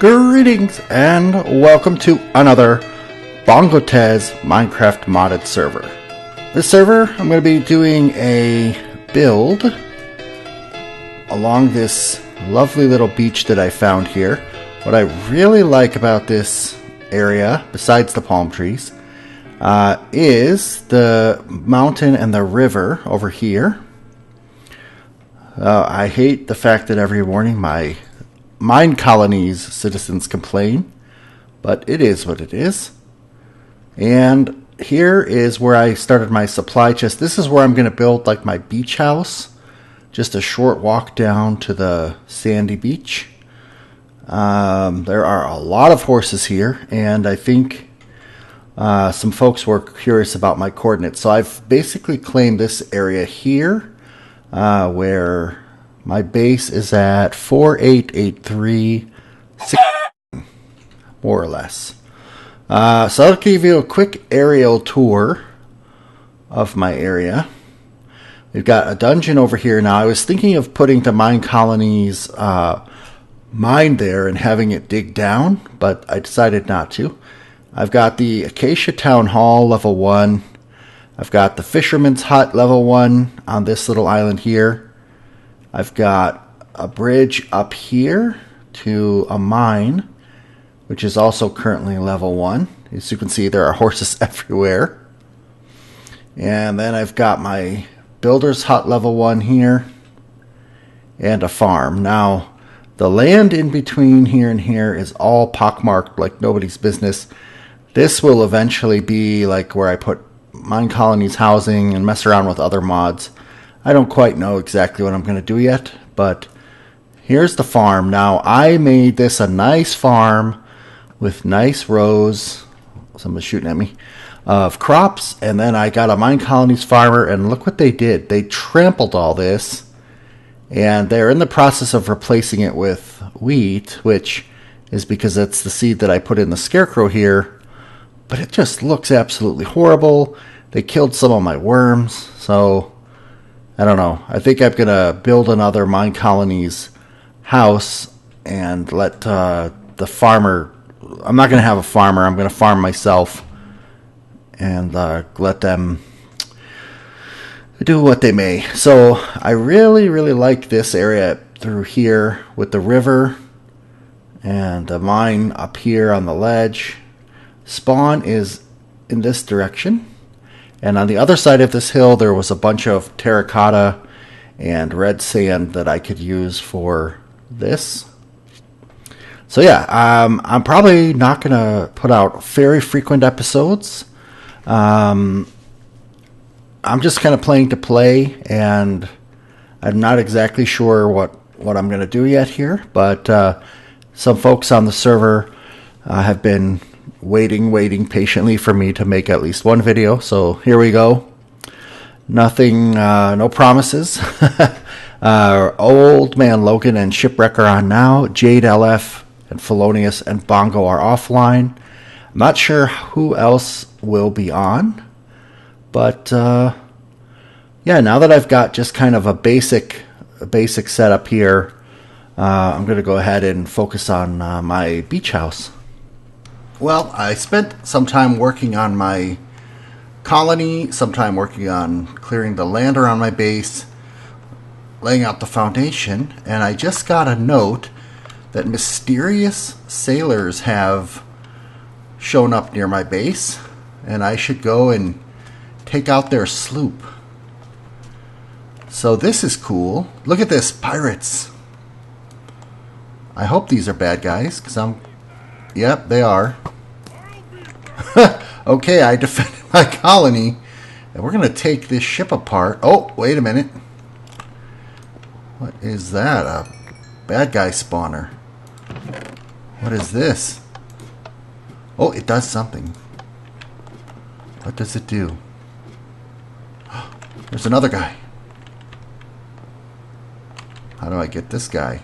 Greetings and welcome to another Bongotezz Minecraft modded server. This server, I'm going to be doing a build along this lovely little beach that I found here. What I really like about this area, besides the palm trees, is the mountain and the river over here. I hate the fact that every morning my mine colony's citizens complain, but it is what it is. And here is where I started my supply chest. This is where I'm going to build like my beach house. Just a short walk down to the sandy beach. There are a lot of horses here, and I think some folks were curious about my coordinates. So I've basically claimed this area here, where my base is at 4883, more or less. So I'll give you a quick aerial tour of my area. We've got a dungeon over here now. I was thinking of putting the mine colony's mine there and having it dig down, but I decided not to. I've got the Acacia Town Hall level 1. I've got the Fisherman's Hut level 1 on this little island here. I've got a bridge up here to a mine, which is also currently level 1. As you can see, there are horses everywhere. And then I've got my Builder's Hut level 1 here, and a farm. Now, the land in between here and here is all pockmarked like nobody's business. This will eventually be like where I put mine colonies housing and mess around with other mods. I don't quite know exactly what I'm going to do yet, but here's the farm. Now, I made this a nice farm with nice rows, someone's shooting at me, of crops, and then I got a mine colonies farmer, and look what they did. They trampled all this, and they're in the process of replacing it with wheat, which is because that's the seed that I put in the scarecrow here, but it just looks absolutely horrible. They killed some of my worms, so I don't know. I think I'm going to build another mine colony's house and let the farmer... I'm not going to have a farmer. I'm going to farm myself and let them do what they may. So I really, really like this area through here with the river and the mine up here on the ledge. Spawn is in this direction. And on the other side of this hill, there was a bunch of terracotta and red sand that I could use for this. So yeah, I'm probably not going to put out very frequent episodes. I'm just kind of playing to play, and I'm not exactly sure what I'm going to do yet here. But some folks on the server have been waiting patiently for me to make at least one video. So here we go. Nothing, no promises. Old Man Logan and Shipwreck are on now. Jadelf and Fellonius and Bongo are offline. I'm not sure who else will be on. But yeah, now that I've got just kind of a basic setup here, I'm going to go ahead and focus on my beach house. Well, I spent some time working on my colony, some time working on clearing the land around my base, laying out the foundation, and I just got a note that mysterious sailors have shown up near my base, and I should go and take out their sloop. So this is cool. Look at this, pirates. I hope these are bad guys, because Yep, they are. Okay, I defended my colony, and we're going to take this ship apart. Oh, wait a minute. What is that? A bad guy spawner. What is this? Oh, it does something. What does it do? There's another guy. How do I get this guy?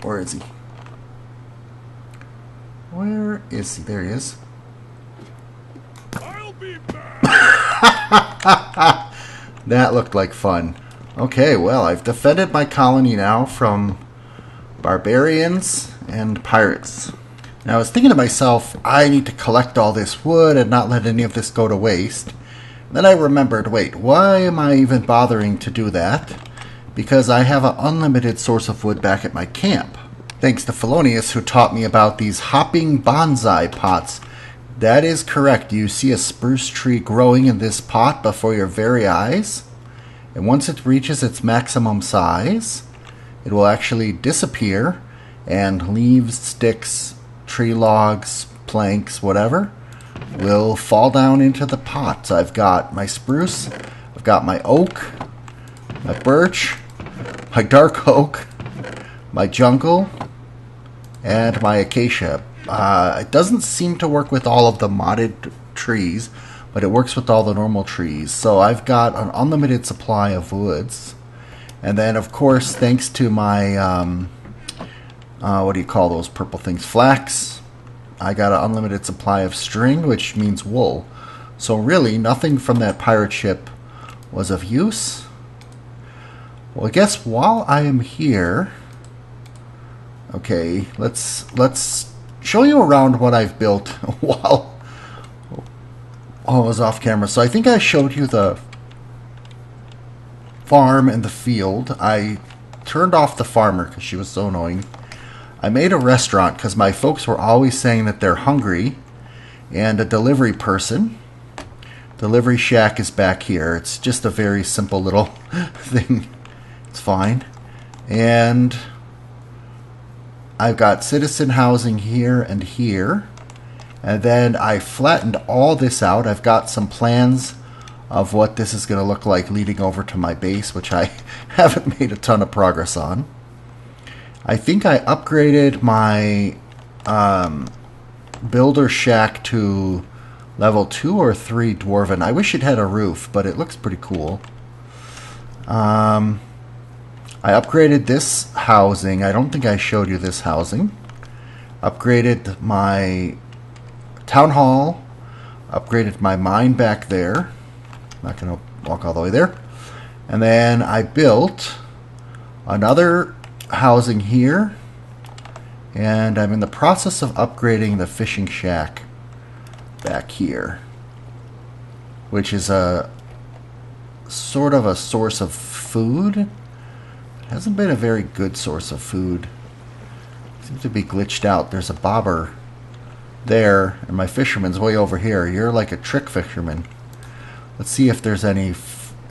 Where is he? Where is he? There he is. I'll be back. That looked like fun. Okay, well, I've defended my colony now from barbarians, and pirates. Now I was thinking to myself, I need to collect all this wood and not let any of this go to waste. Then I remembered, wait, why am I even bothering to do that? Because I have an unlimited source of wood back at my camp. Thanks to Fellonius, who taught me about these hopping bonsai pots. That is correct. You see a spruce tree growing in this pot before your very eyes. And once it reaches its maximum size, it will actually disappear, and leaves, sticks, tree logs, planks, whatever, will fall down into the pot. So I've got my spruce, I've got my oak, my birch, my dark oak, my jungle, and my acacia. It doesn't seem to work with all of the modded trees, but it works with all the normal trees. So I've got an unlimited supply of woods. And then, of course, thanks to my, what do you call those purple things? Flax. I got an unlimited supply of string, which means wool. So really, nothing from that pirate ship was of use. Well, I guess while I am here, okay, let's show you around what I've built while I was off camera. So I think I showed you the farm and the field. I turned off the farmer because she was so annoying. I made a restaurant because my folks were always saying that they're hungry, and a delivery person. Delivery shack is back here. It's just a very simple little thing. It's fine. And I've got citizen housing here and here. And then I flattened all this out. I've got some plans of what this is going to look like leading over to my base, which I haven't made a ton of progress on. I think I upgraded my builder shack to level 2 or 3 dwarven. I wish it had a roof, but it looks pretty cool. I upgraded this housing. I don't think I showed you this housing. Upgraded my town hall. Upgraded my mine back there. Not going to walk all the way there. And then I built another housing here. And I'm in the process of upgrading the fishing shack back here, which is a sort of a source of food. It hasn't been a very good source of food. It seems to be glitched out. There's a bobber there, and my fisherman's way over here. You're like a trick fisherman. Let's see if there's any.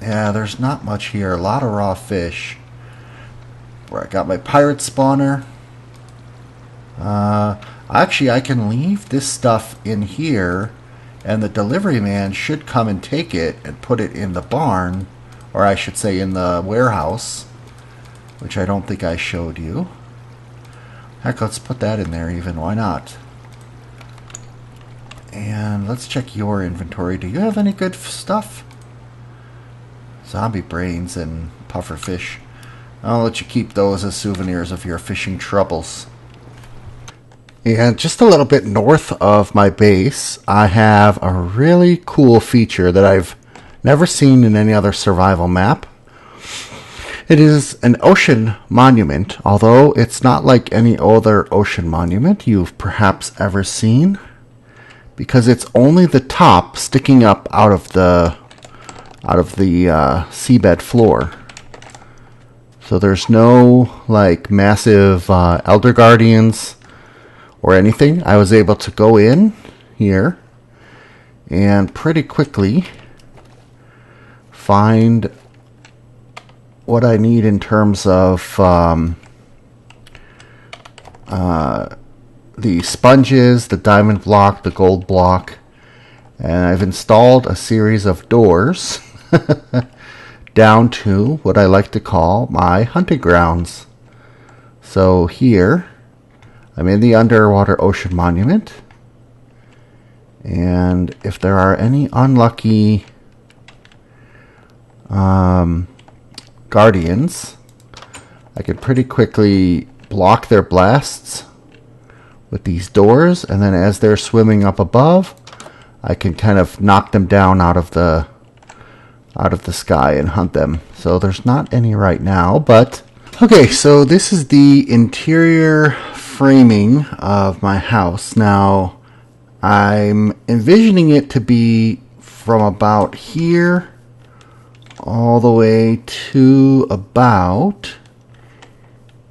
Yeah, there's not much here. A lot of raw fish. Where I got my pirate spawner. Actually, I can leave this stuff in here, and the delivery man should come and take it and put it in the barn, or I should say in the warehouse, which I don't think I showed you. Heck, let's put that in there even. Why not? And let's check your inventory. Do you have any good stuff? Zombie brains and puffer fish. I'll let you keep those as souvenirs of your fishing troubles. And just a little bit north of my base, I have a really cool feature that I've never seen in any other survival map. It is an ocean monument, although it's not like any other ocean monument you've perhaps ever seen, because it's only the top sticking up out of the seabed floor. So there's no like massive elder guardians or anything. I was able to go in here and pretty quickly find what I need in terms of the sponges, the diamond block, the gold block, and I've installed a series of doors down to what I like to call my hunting grounds. So here I'm in the underwater ocean monument, and if there are any unlucky guardians, I can pretty quickly block their blasts with these doors, and then as they're swimming up above, I can kind of knock them down out of the sky and hunt them. So there's not any right now, but Okay, so this is the interior framing of my house. Now, I'm envisioning it to be from about here all the way to about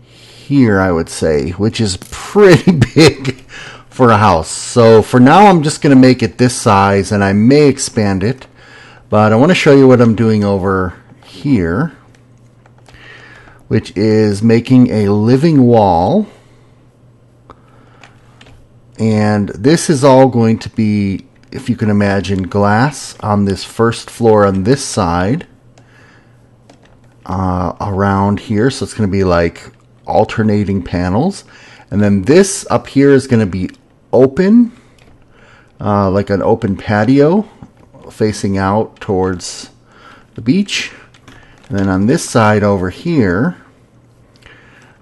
here, I would say, which is pretty big for a house. So for now, I'm just going to make it this size, and I may expand it, but I want to show you what I'm doing over here, which is making a living wall. And this is all going to be, if you can imagine, glass on this first floor on this side, around here. So it's going to be like alternating panels. And then this up here is going to be open, like an open patio facing out towards the beach. And then on this side over here,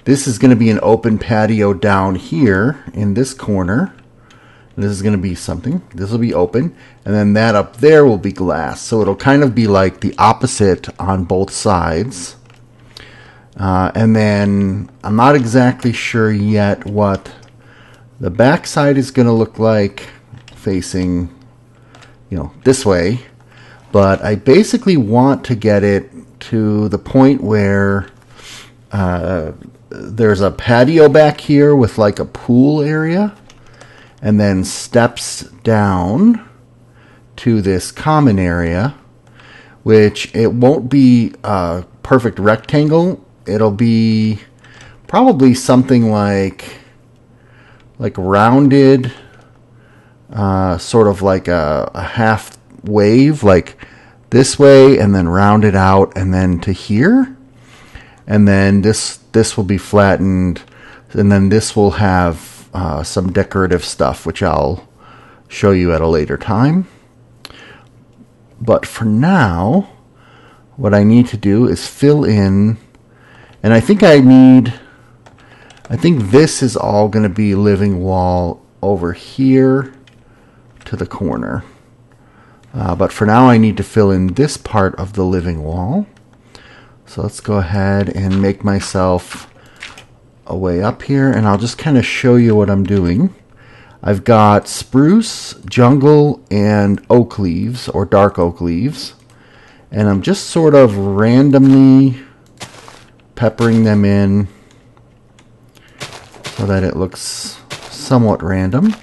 this is going to be an open patio down here in this corner. This is going to be something. This will be open. And then that up there will be glass. So it'll kind of be like the opposite on both sides. And then I'm not exactly sure yet what the back side is going to look like facing, you know, this way. But I basically want to get it to the point where there's a patio back here with like a pool area, and then steps down to this common area, which it won't be a perfect rectangle. It'll be probably something like rounded, sort of like a half wave, like this way, and then rounded out, and then to here, and then this will be flattened, and then this will have some decorative stuff, which I'll show you at a later time. But for now, what I need to do is fill in, and I think this is all going to be living wall over here to the corner. But for now, I need to fill in this part of the living wall. So let's go ahead and make myself a way up here, and I'll just kind of show you what I'm doing. I've got spruce, jungle, and oak leaves, or dark oak leaves. And I'm just sort of randomly peppering them in so that it looks somewhat random,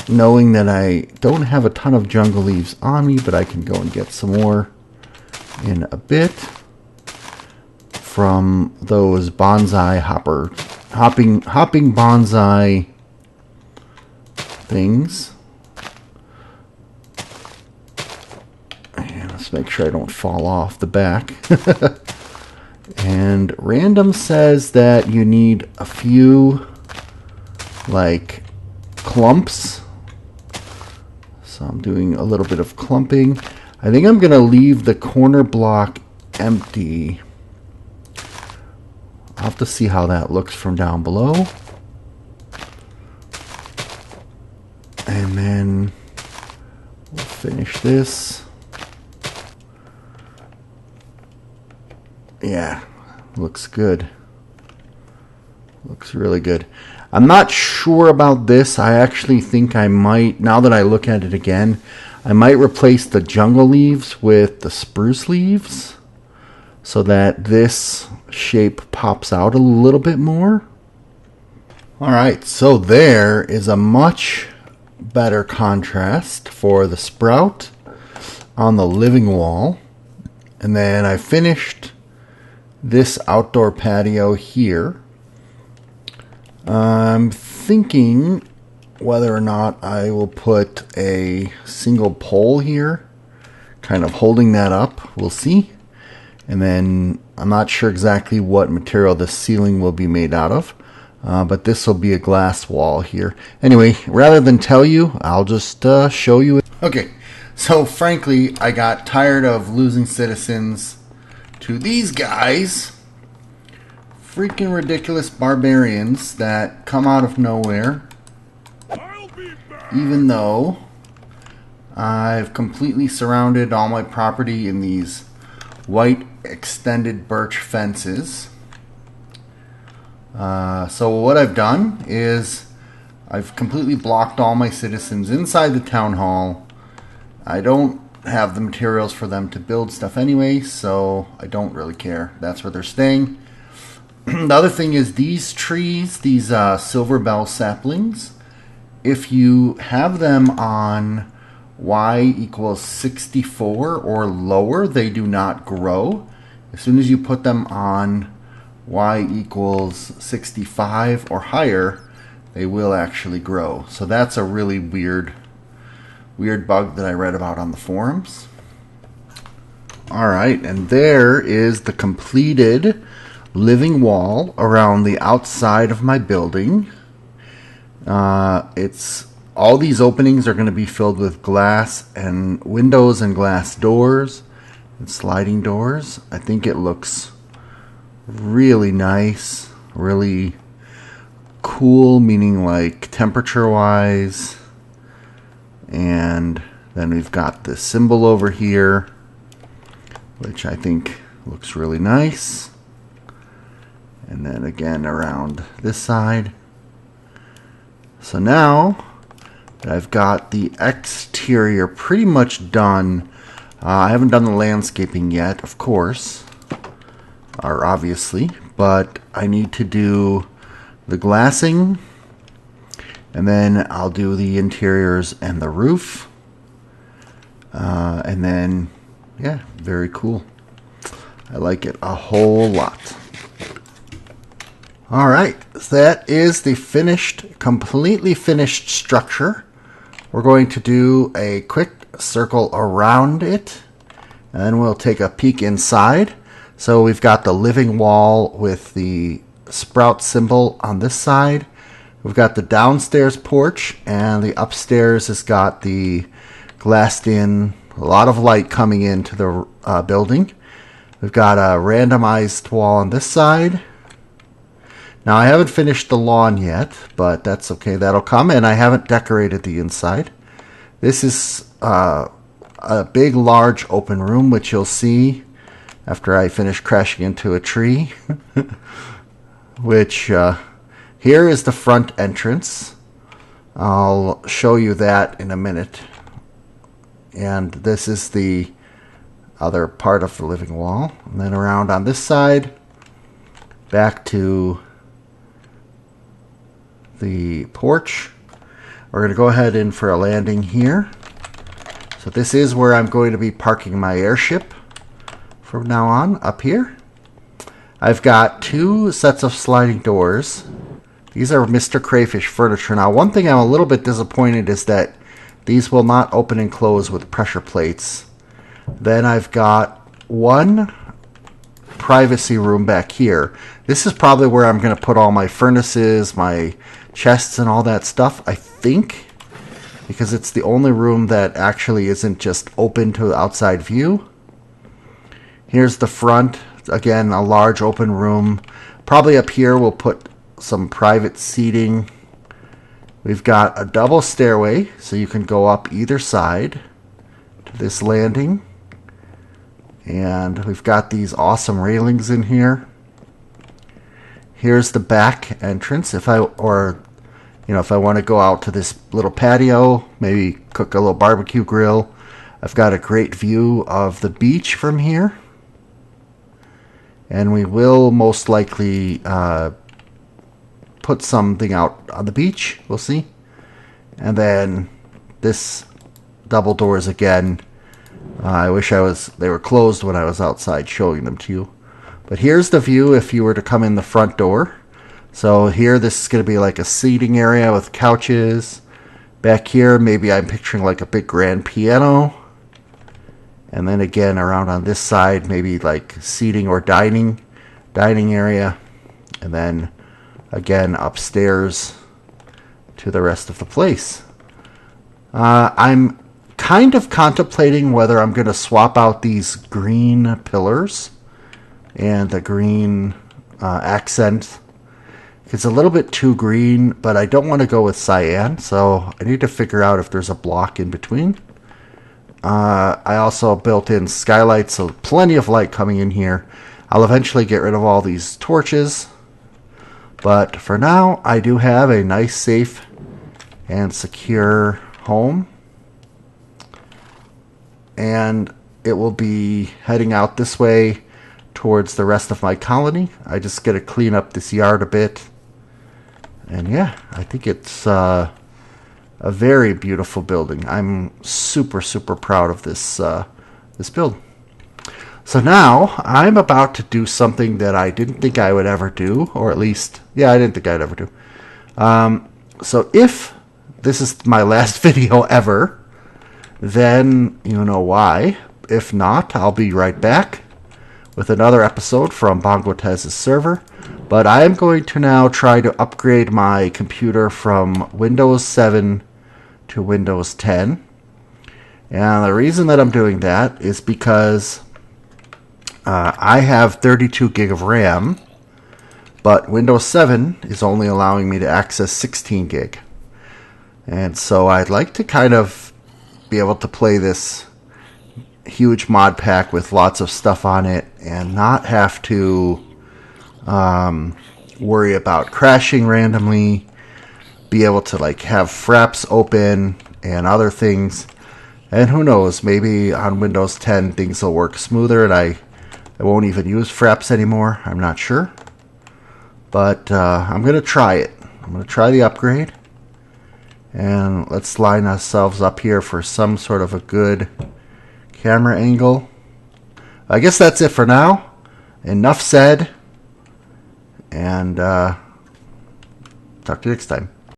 knowing that I don't have a ton of jungle leaves on me, but I can go and get some more in a bit from those bonsai hopping bonsai things. And let's make sure I don't fall off the back. And random says that you need a few like clumps. So I'm doing a little bit of clumping. I think I'm going to leave the corner block empty. I'll have to see how that looks from down below. And then we'll finish this. Yeah, looks good. Looks really good. I'm not sure about this. I actually think I might, now that I look at it again, I might replace the jungle leaves with the spruce leaves so that this shape pops out a little bit more. Alright, so there is a much better contrast for the sprout on the living wall. And then I finished this outdoor patio here. I'm thinking whether or not I will put a single pole here, kind of holding that up. We'll see. And then I'm not sure exactly what material the ceiling will be made out of, but this will be a glass wall here. Anyway, rather than tell you, I'll just show you. Okay, so frankly, I got tired of losing citizens to these guys. Freaking ridiculous barbarians that come out of nowhere, even though I've completely surrounded all my property in these white extended birch fences. So what I've done is I've completely blocked all my citizens inside the town hall. I don't have the materials for them to build stuff anyway, so I don't really care. That's where they're staying. The other thing is these trees, these silver bell saplings, if you have them on y equals 64 or lower, they do not grow. As soon as you put them on y equals 65 or higher, they will actually grow. So that's a really weird bug that I read about on the forums. Alright, and there is the completed living wall around the outside of my building. It's all these openings are going to be filled with glass and windows and glass doors and sliding doors. I think it looks really nice, really cool, meaning like temperature wise. And then we've got this symbol over here, which I think looks really nice. And then again around this side. So now that I've got the exterior pretty much done, I haven't done the landscaping yet, of course, or obviously, but I need to do the glassing, and then I'll do the interiors and the roof, and then, yeah, very cool. I like it a whole lot. Alright, that is the completely finished structure. We're going to do a quick circle around it, and then we'll take a peek inside. So we've got the living wall with the sprout symbol on this side. We've got the downstairs porch, and the upstairs has got the glassed in, a lot of light coming into the building. We've got a randomized wall on this side. Now I haven't finished the lawn yet, but that's okay, that'll come, and I haven't decorated the inside. This is a big, large open room, which you'll see after I finish crashing into a tree. Which, here is the front entrance. I'll show you that in a minute. And this is the other part of the living wall. And then around on this side, back to the porch. We're going to go ahead in for a landing here. So this is where I'm going to be parking my airship from now on, up here. I've got two sets of sliding doors. These are Mr. Crayfish furniture. Now, one thing I'm a little bit disappointed is that these will not open and close with pressure plates. Then I've got one privacy room back here. This is probably where I'm going to put all my furnaces, my chests, and all that stuff, I think, because it's the only room that actually isn't just open to the outside view. Here's the front. Again, a large open room. Probably up here we'll put some private seating. We've got a double stairway, so you can go up either side to this landing. And we've got these awesome railings in here. Here's the back entrance. If I want to go out to this little patio, maybe cook a little barbecue grill. I've got a great view of the beach from here. And we will most likely put something out on the beach. We'll see. And then this double doors again. I wish they were closed when I was outside showing them to you. But here's the view if you were to come in the front door. So here, this is going to be like a seating area with couches. Back here, maybe I'm picturing like a big grand piano. And then again, around on this side, maybe like seating or dining area. And then again, upstairs to the rest of the place. I'm kind of contemplating whether I'm going to swap out these green pillars and the green accent. It's a little bit too green, but I don't want to go with cyan, so I need to figure out if there's a block in between. I also built in skylights, so plenty of light coming in here. I'll eventually get rid of all these torches, but for now I do have a nice, safe, and secure home. And it will be heading out this way towards the rest of my colony. I just got to clean up this yard a bit. And yeah, I think it's a very beautiful building. I'm super, super proud of this this build. So now I'm about to do something that I didn't think I would ever do, or at least, yeah, I didn't think I'd ever do. So if this is my last video ever, then you know why. If not, I'll be right back with another episode from Bongotezz's server. But I am going to now try to upgrade my computer from Windows 7 to Windows 10. And the reason that I'm doing that is because I have 32 gig of RAM, but Windows 7 is only allowing me to access 16 gig. And so I'd like to kind of be able to play this huge mod pack with lots of stuff on it and not have to worry about crashing randomly, be able to like have fraps open and other things. And who knows, maybe on Windows 10 things will work smoother and I won't even use fraps anymore. I'm not sure. But I'm going to try it. I'm going to try the upgrade. And let's line ourselves up here for some sort of a good camera angle. I guess that's it for now. Enough said. And talk to you next time.